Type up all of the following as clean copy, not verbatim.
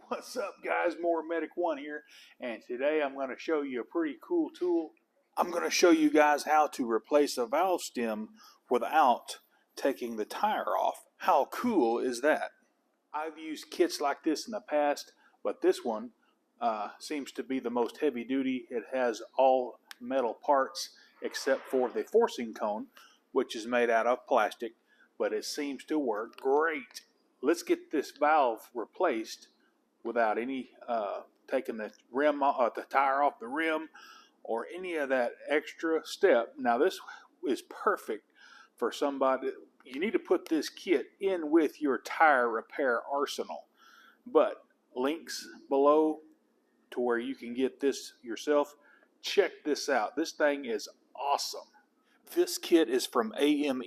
What's up, guys? More Medic One here, and today I'm going to show you a pretty cool tool. I'm going to show you guys how to replace a valve stem without taking the tire off. How cool is that? I've used kits like this in the past, but this one seems to be the most heavy duty. It has all metal parts except for the forcing cone, which is made out of plastic, but it seems to work great. Let's get this valve replaced without any taking the tire off the rim or any of that extra step. Now this is perfect for somebody. You need to put this kit in with your tire repair arsenal, but links below to where you can get this yourself. Check this out. This thing is awesome. This kit is from AME.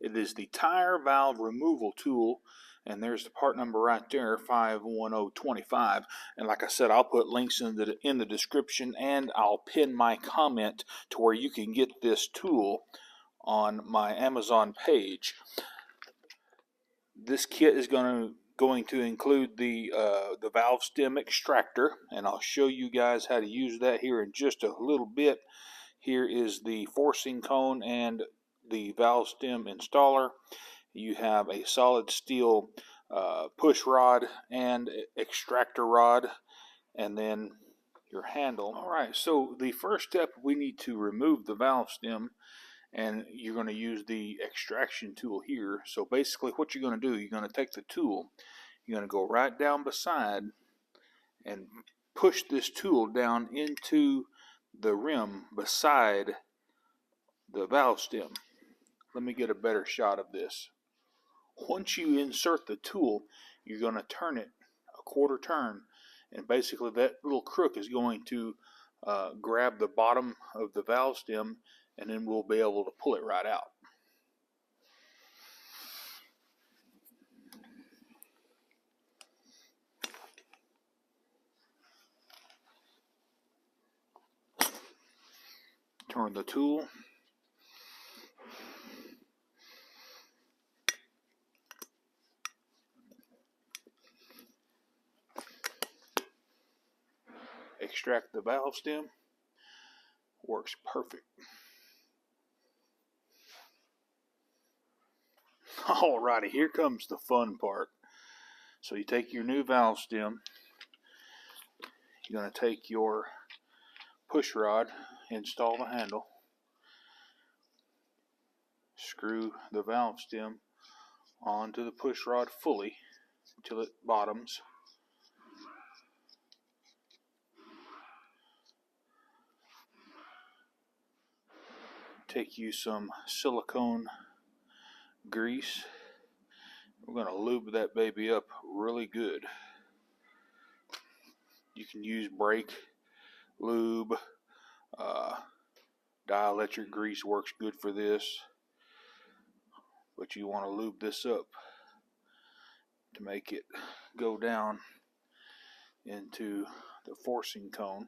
It is the tire valve removal tool, and there's the part number right there, 51025. And like I said, I'll put links in the description, and I'll pin my comment to where you can get this tool on my Amazon page. This kit is going to include the valve stem extractor, and I'll show you guys how to use that here in just a little bit. Here is the forcing cone and the valve stem installer. You have a solid steel push rod and extractor rod, and then your handle. Alright, so the first step, we need to remove the valve stem, and you're going to use the extraction tool here. So basically what you're going to do, you're going to take the tool, you're going to go right down beside and push this tool down into the rim beside the valve stem. Let me get a better shot of this. Once you insert the tool, you're going to turn it a quarter turn, and basically that little crook is going to grab the bottom of the valve stem, and then we'll be able to pull it right out. Turn the tool. Extract the valve stem. Works perfect. Alrighty, here comes the fun part. So you take your new valve stem, you're going to take your push rod, install the handle, screw the valve stem onto the push rod fully until it bottoms. Take you some silicone grease. We're going to lube that baby up really good. You can use brake lube, dielectric grease works good for this, but you want to lube this up to make it go down into the forcing cone.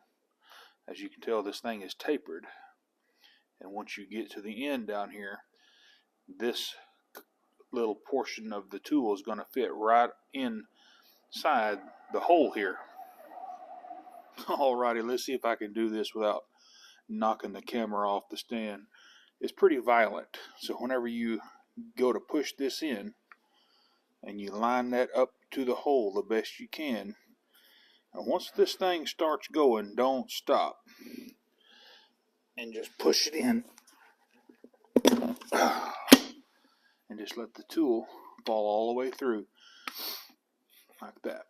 As you can tell, this thing is tapered, and once you get to the end down here, this little portion of the tool is going to fit right inside the hole here. Alrighty, let's see if I can do this without knocking the camera off the stand. It's pretty violent, so whenever you go to push this in and you line that up to the hole the best you can, and once this thing starts going, don't stop and just push it in and just let the tool fall all the way through like that.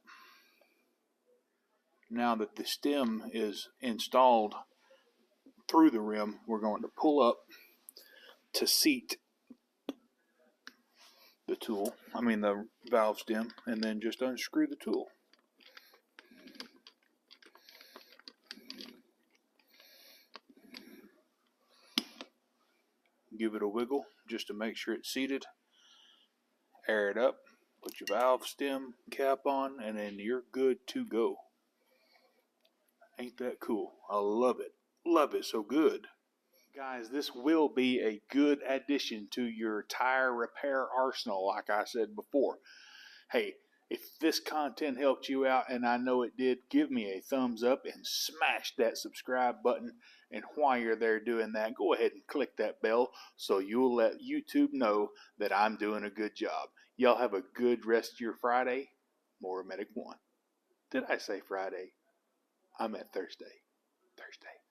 Now that the stem is installed through the rim, we're going to pull up to seat the valve stem, and then just unscrew the tool. Give it a wiggle just to make sure it's seated. Air it up, put your valve stem cap on, and then you're good to go. Ain't that cool? I love it. Love it so good. Guys, this will be a good addition to your tire repair arsenal, like I said before. Hey, If this content helped you out, and I know it did, give me a thumbs up and smash that subscribe button. And while you're there doing that, go ahead and click that bell so you'll let YouTube know that I'm doing a good job. Y'all have a good rest of your Friday. More Medic 1. Did I say Friday? I meant Thursday. Thursday.